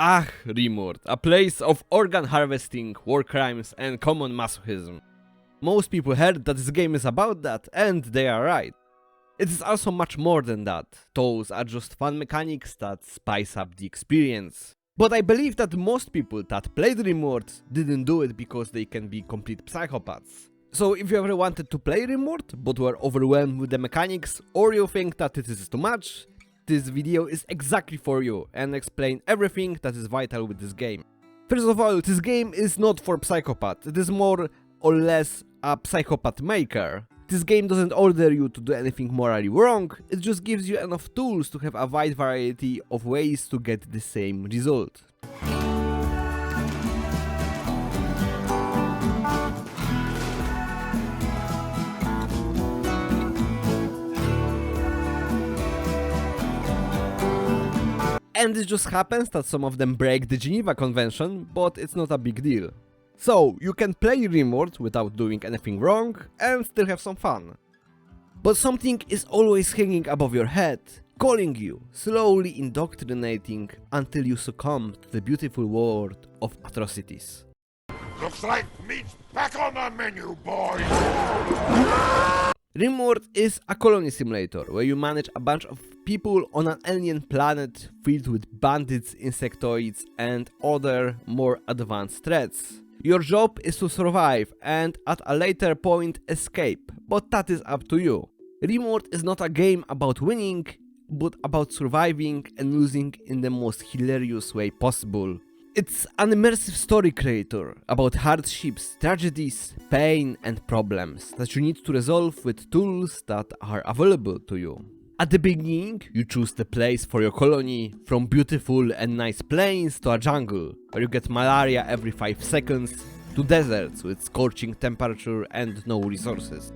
Ah, Rimworld, a place of organ harvesting, war crimes and common masochism. Most people heard that this game is about that, and they are right. It is also much more than that. Those are just fun mechanics that spice up the experience. But I believe that most people that played Rimworld didn't do it because they can be complete psychopaths. So if you ever wanted to play Rimworld but were overwhelmed with the mechanics, or you think that it is too much, this video is exactly for you and explain everything that is vital with this game. First of all, this game is not for psychopaths, it is more or less a psychopath maker. This game doesn't order you to do anything morally wrong, it just gives you enough tools to have a wide variety of ways to get the same result. And it just happens that some of them break the Geneva Convention, but it's not a big deal. So, you can play Rimworld without doing anything wrong and still have some fun. But something is always hanging above your head, calling you, slowly indoctrinating until you succumb to the beautiful world of atrocities. Looks like meat's back on the menu, boys! Rimworld is a colony simulator where you manage a bunch of people on an alien planet filled with bandits, insectoids and other more advanced threats. Your job is to survive and at a later point escape, but that is up to you. Rimworld is not a game about winning, but about surviving and losing in the most hilarious way possible. It's an immersive story creator about hardships, tragedies, pain and problems that you need to resolve with tools that are available to you. At the beginning, you choose the place for your colony, from beautiful and nice plains to a jungle, where you get malaria every 5 seconds, to deserts with scorching temperature and no resources.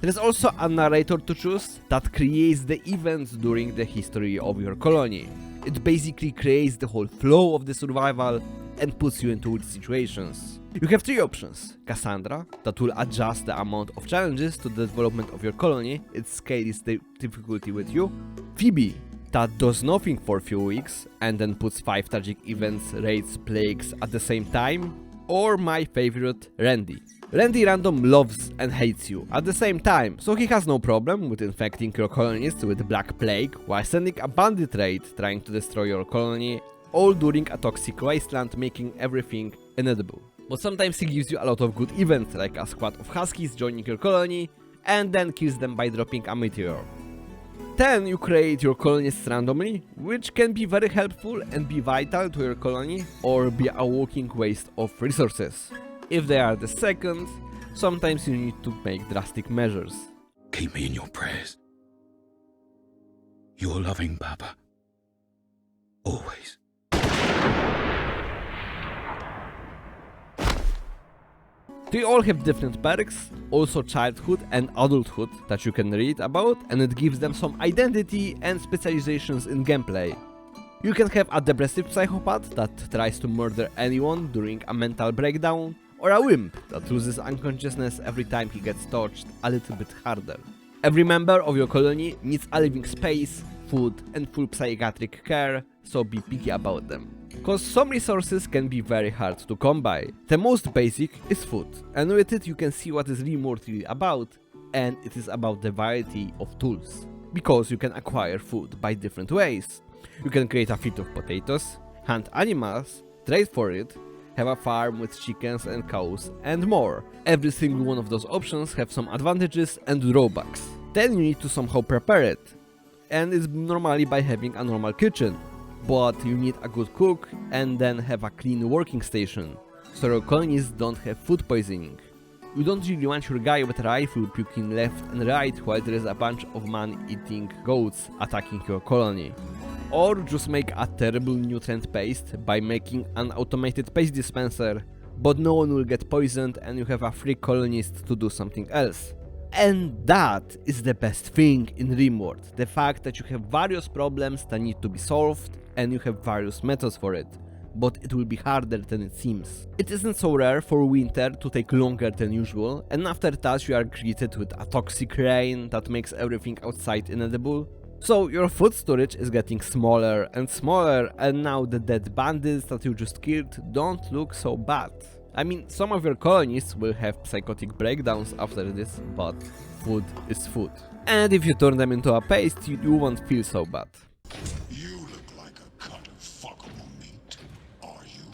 There is also a narrator to choose that creates the events during the history of your colony. It basically creates the whole flow of the survival and puts you into weird situations. You have 3 options. Cassandra, that will adjust the amount of challenges to the development of your colony, it scales the difficulty with you. Phoebe, that does nothing for a few weeks and then puts 5 tragic events, raids, plagues at the same time. Or my favorite, Randy. Randy random loves and hates you at the same time, so he has no problem with infecting your colonists with Black Plague while sending a bandit raid trying to destroy your colony, all during a toxic wasteland making everything inedible. But sometimes he gives you a lot of good events, like a squad of huskies joining your colony and then kills them by dropping a meteor. Then you create your colonists randomly, which can be very helpful and be vital to your colony or be a walking waste of resources. If they are the second, sometimes you need to make drastic measures. Keep me in your prayers. Your loving Papa. Always. They all have different perks, also childhood and adulthood that you can read about, and it gives them some identity and specializations in gameplay. You can have a depressive psychopath that tries to murder anyone during a mental breakdown, or a wimp that loses unconsciousness every time he gets touched a little bit harder. Every member of your colony needs a living space, food and full psychiatric care, so be picky about them. Cause some resources can be very hard to come by. The most basic is food, and with it you can see what is Rimworld really about, and it is about the variety of tools. Because you can acquire food by different ways. You can create a field of potatoes, hunt animals, trade for it, have a farm with chickens and cows, and more. Every single one of those options have some advantages and drawbacks. Then you need to somehow prepare it, and it's normally by having a normal kitchen. But you need a good cook and then have a clean working station, so your colonies don't have food poisoning. You don't really want your guy with a rifle puking left and right while there is a bunch of man-eating goats attacking your colony. Or just make a terrible nutrient paste by making an automated paste dispenser, but no one will get poisoned and you have a free colonist to do something else. And that is the best thing in Rimworld, the fact that you have various problems that need to be solved and you have various methods for it, but it will be harder than it seems. It isn't so rare for winter to take longer than usual, and after that you are greeted with a toxic rain that makes everything outside inedible, So your food storage is getting smaller and smaller, and now the dead bandits that you just killed don't look so bad. I mean, some of your colonies will have psychotic breakdowns after this, but food is food. And if you turn them into a paste, you won't feel so bad. You look like a cut of fuckable meat, are you?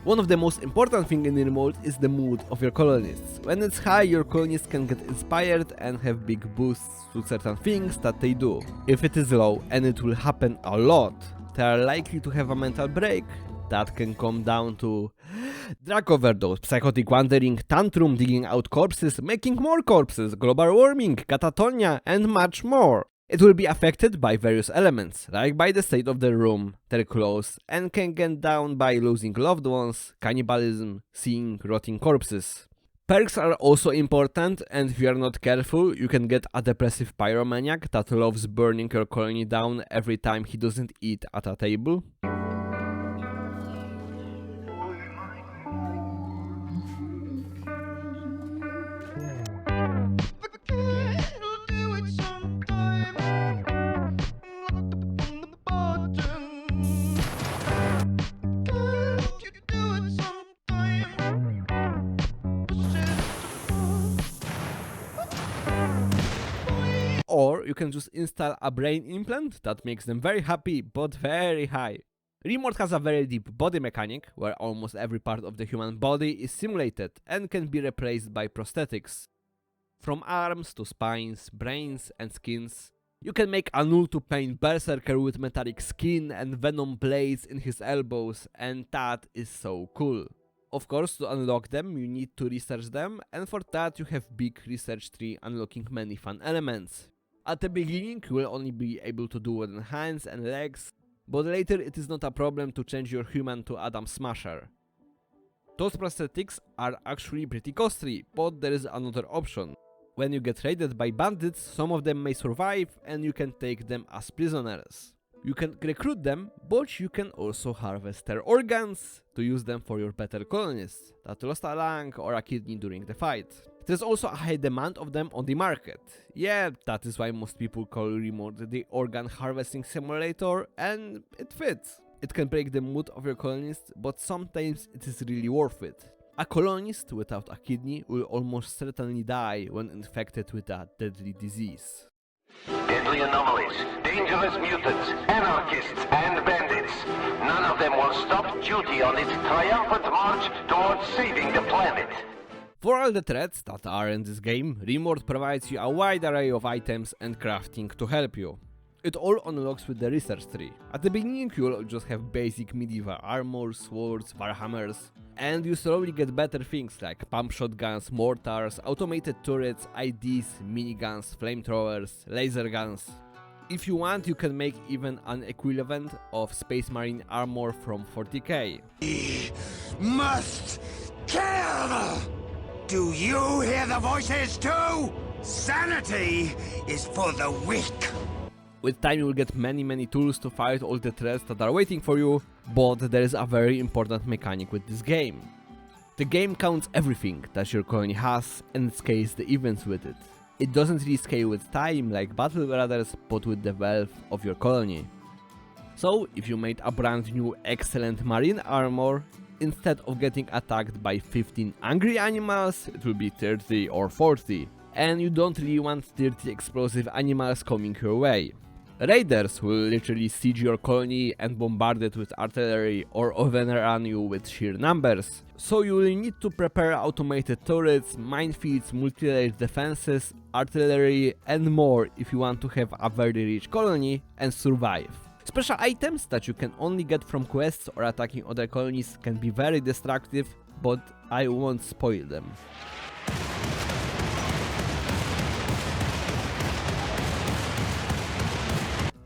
One of the most important things in Rimworld is the mood of your colonists. When it's high, your colonists can get inspired and have big boosts to certain things that they do. If it is low, and it will happen a lot, they are likely to have a mental break. That can come down to drug overdose, psychotic wandering, tantrum, digging out corpses, making more corpses, global warming, catatonia, and much more. It will be affected by various elements, like by the state of the room, their clothes, and can get down by losing loved ones, cannibalism, seeing rotting corpses. Perks are also important, and if you are not careful, you can get a depressive pyromaniac that loves burning your colony down every time he doesn't eat at a table. Or you can just install a brain implant that makes them very happy but very high. Rimworld has a very deep body mechanic, where almost every part of the human body is simulated and can be replaced by prosthetics. From arms to spines, brains and skins. You can make a null to pain berserker with metallic skin and venom blades in his elbows, and that is so cool. Of course, to unlock them you need to research them, and for that you have big research tree unlocking many fun elements. At the beginning you will only be able to do wooden hands and legs, but later it is not a problem to change your human to Adam Smasher. Those prosthetics are actually pretty costly, but there is another option. When you get raided by bandits, some of them may survive and you can take them as prisoners. You can recruit them, but you can also harvest their organs to use them for your better colonists that lost a lung or a kidney during the fight. There's also a high demand of them on the market. Yeah, that is why most people call Rimworld the organ harvesting simulator, and it fits. It can break the mood of your colonists, but sometimes it is really worth it. A colonist without a kidney will almost certainly die when infected with a deadly disease. Deadly anomalies, dangerous mutants, anarchists, and bandits. None of them will stop duty on its triumphant march towards saving the planet. For all the threats that are in this game, Rimworld provides you a wide array of items and crafting to help you. It all unlocks with the research tree. At the beginning you will just have basic medieval armor, swords, warhammers, and you slowly get better things like pump shotguns, mortars, automated turrets, IDs, miniguns, flamethrowers, laser guns. If you want, you can make even an equivalent of Space Marine armor from 40k. Must kill! Do you hear the voices too? Sanity is for the weak. With time you will get many tools to fight all the threats that are waiting for you, but there is a very important mechanic with this game. The game counts everything that your colony has and scales the events with it. It doesn't really scale with time like Battle Brothers, but with the wealth of your colony. So if you made a brand new excellent marine armor, instead of getting attacked by 15 angry animals, it will be 30 or 40. And you don't really want 30 explosive animals coming your way. Raiders will literally siege your colony and bombard it with artillery or overrun you with sheer numbers. So you will need to prepare automated turrets, minefields, multi-layer defenses, artillery and more if you want to have a very rich colony and survive. Special items that you can only get from quests or attacking other colonies can be very destructive, but I won't spoil them.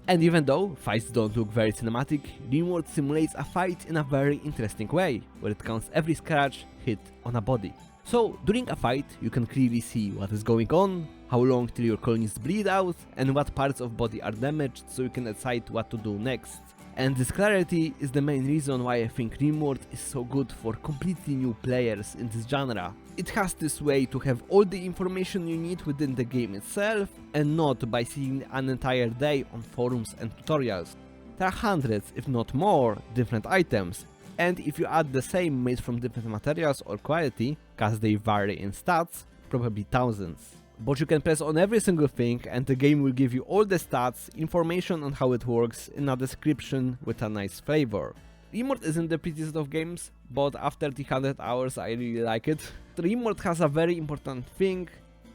And even though fights don't look very cinematic, Rimworld simulates a fight in a very interesting way, where it counts every scratch hit on a body. So during a fight you can clearly see what is going on, how long till your colonies bleed out, and what parts of body are damaged, so you can decide what to do next. And this clarity is the main reason why I think Rimworld is so good for completely new players in this genre. It has this way to have all the information you need within the game itself, and not by sitting an entire day on forums and tutorials. There are hundreds, if not more, different items, and if you add the same made from different materials or quality, cause they vary in stats, probably thousands. But you can press on every single thing and the game will give you all the stats, information on how it works in a description with a nice flavor. Rimworld isn't the prettiest of games, but after 300 hours I really like it. Rimworld has a very important thing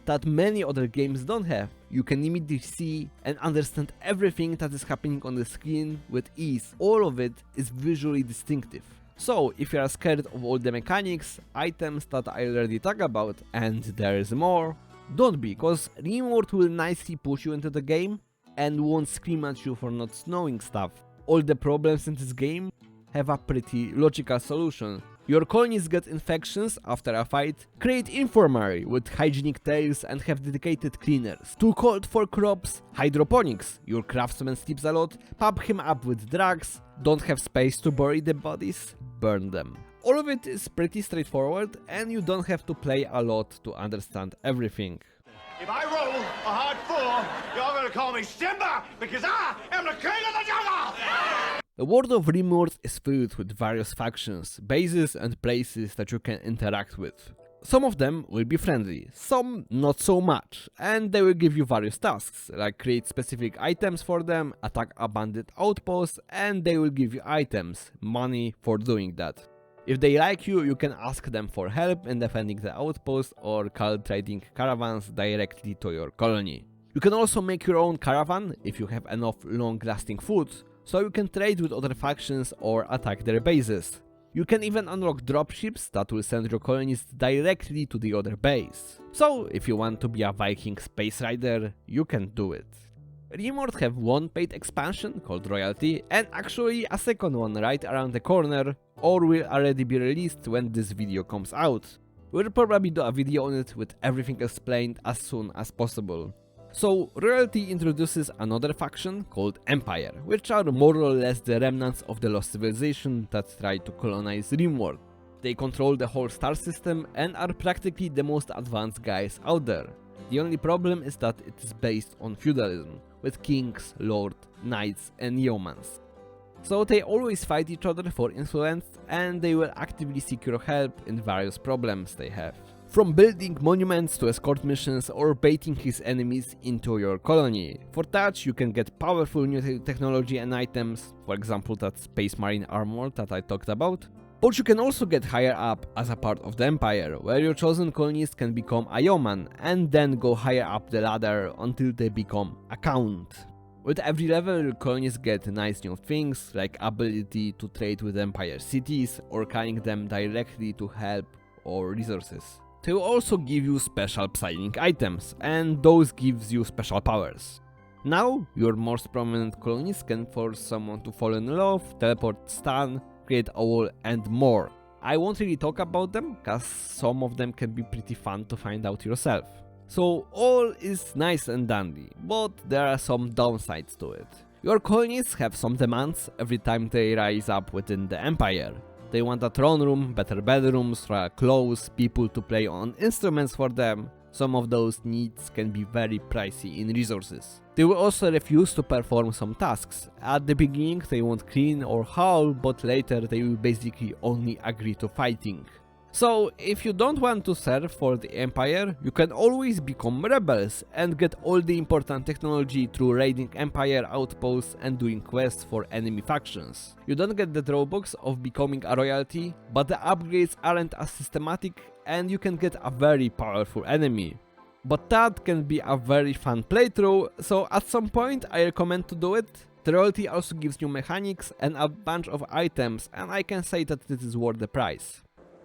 that many other games don't have. You can immediately see and understand everything that is happening on the screen with ease. All of it is visually distinctive. So, if you are scared of all the mechanics, items that I already talked about, and there is more, don't be, cause Rimworld will nicely push you into the game and won't scream at you for not knowing stuff. All the problems in this game have a pretty logical solution. Your colonies get infections after a fight, create infirmary with hygienic tails and have dedicated cleaners. Too cold for crops, hydroponics, your craftsman sleeps a lot, pump him up with drugs, don't have space to bury the bodies, burn them. All of it is pretty straightforward and you don't have to play a lot to understand everything. If I roll a hard 4, you're gonna call me Simba, because I am the king of the jungle! The world of Rimworld is filled with various factions, bases and places that you can interact with. Some of them will be friendly, some not so much, and they will give you various tasks, like create specific items for them, attack a bandit outpost, and they will give you items, money for doing that. If they like you, you can ask them for help in defending the outpost or call trading caravans directly to your colony. You can also make your own caravan if you have enough long-lasting food, so you can trade with other factions or attack their bases. You can even unlock dropships that will send your colonies directly to the other base. So if you want to be a Viking space rider, you can do it. Rimworld have one paid expansion called Royalty and actually a second one right around the corner, or will already be released when this video comes out. We'll probably do a video on it with everything explained as soon as possible. So, Royalty introduces another faction called Empire, which are more or less the remnants of the lost civilization that tried to colonize Rimworld. They control the whole star system and are practically the most advanced guys out there. The only problem is that it is based on feudalism, with kings, lords, knights and yeomans. So they always fight each other for influence and they will actively seek your help in various problems they have. From building monuments to escort missions or baiting his enemies into your colony. For that you can get powerful new technology and items, for example that Space Marine armor that I talked about. But you can also get higher up as a part of the Empire, where your chosen colonies can become a yeoman and then go higher up the ladder until they become a count. With every level, your colonies get nice new things, like ability to trade with Empire cities or carrying them directly to help or resources. They will also give you special psionic items, and those gives you special powers. Now, your most prominent colonies can force someone to fall in love, teleport stun, create a wall and more. I won't really talk about them, cause some of them can be pretty fun to find out yourself. So all is nice and dandy, but there are some downsides to it. Your colonies have some demands every time they rise up within the Empire. They want a throne room, better bedrooms, royal clothes, people to play on instruments for them. Some of those needs can be very pricey in resources. They will also refuse to perform some tasks. At the beginning they won't clean or haul, but later they will basically only agree to fighting. So if you don't want to serve for the Empire, you can always become rebels and get all the important technology through raiding Empire outposts and doing quests for enemy factions. You don't get the drawbacks of becoming a royalty, but the upgrades aren't as systematic and you can get a very powerful enemy. But that can be a very fun playthrough, so at some point I recommend to do it. The royalty also gives new mechanics and a bunch of items, and I can say that this is worth the price.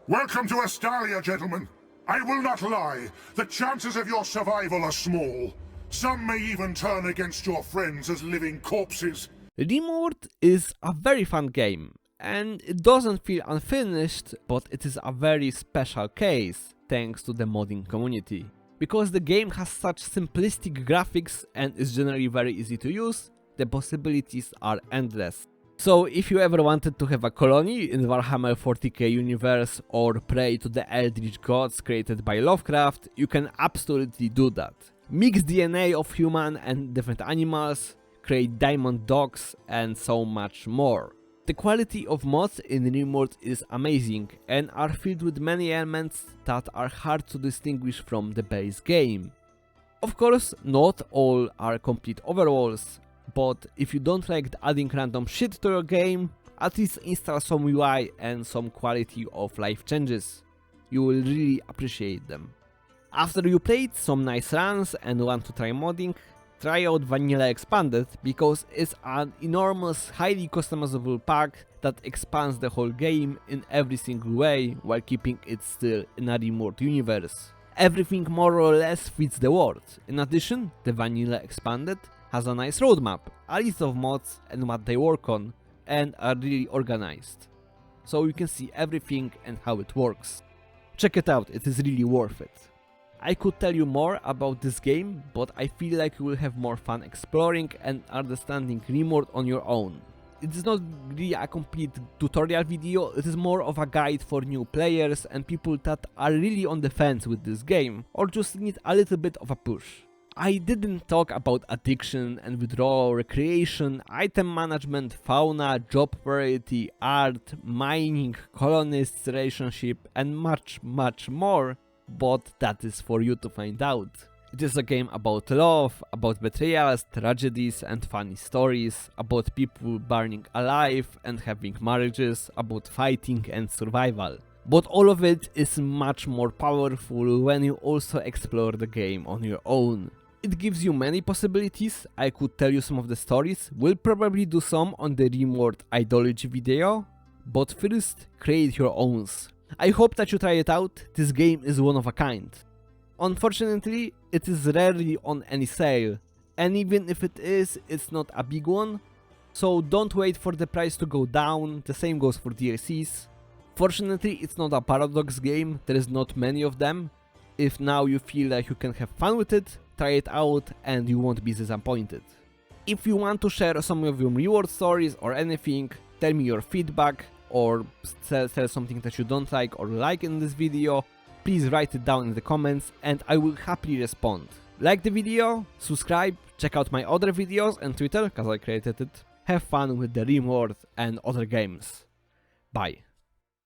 Welcome to Astalia, gentlemen. I will not lie. The chances of your survival are small. Some may even turn against your friends as living corpses. Rimworld is a very fun game, and it doesn't feel unfinished, but it is a very special case, thanks to the modding community. Because the game has such simplistic graphics and is generally very easy to use, the possibilities are endless. So if you ever wanted to have a colony in Warhammer 40k universe or pray to the eldritch gods created by Lovecraft, you can absolutely do that. Mix DNA of human and different animals, create diamond dogs and so much more. The quality of mods in Rimworld is amazing and are filled with many elements that are hard to distinguish from the base game. Of course, not all are complete overhauls, but if you don't like adding random shit to your game, at least install some UI and some quality of life changes. You will really appreciate them. After you played some nice runs and want to try modding, try out Vanilla Expanded because it's an enormous, highly customizable pack that expands the whole game in every single way while keeping it still in a Rimworld universe. Everything more or less fits the world. In addition, the Vanilla Expanded has a nice roadmap, a list of mods and what they work on, and are really organized. So you can see everything and how it works. Check it out, it is really worth it. I could tell you more about this game, but I feel like you will have more fun exploring and understanding Rimworld on your own. It is not really a complete tutorial video, it is more of a guide for new players and people that are really on the fence with this game, or just need a little bit of a push. I didn't talk about addiction and withdrawal, recreation, item management, fauna, job variety, art, mining, colonists, relationship and much more, but that is for you to find out. It is a game about love, about betrayals, tragedies and funny stories, about people burning alive and having marriages, about fighting and survival. But all of it is much more powerful when you also explore the game on your own. It gives you many possibilities. I could tell you some of the stories, will probably do some on the Rimworld ideology video, but first create your owns. I hope that you try it out, this game is one of a kind. Unfortunately, it is rarely on any sale, and even if it is, it's not a big one, so don't wait for the price to go down, the same goes for DLCs. Fortunately, it's not a Paradox game, there is not many of them. If now you feel like you can have fun with it, try it out and you won't be disappointed. If you want to share some of your reward stories or anything, tell me your feedback or tell something that you don't like or like in this video, please write it down in the comments and I will happily respond. Like the video, subscribe, check out my other videos and Twitter, cause I created it. Have fun with the Rimworld and other games. Bye.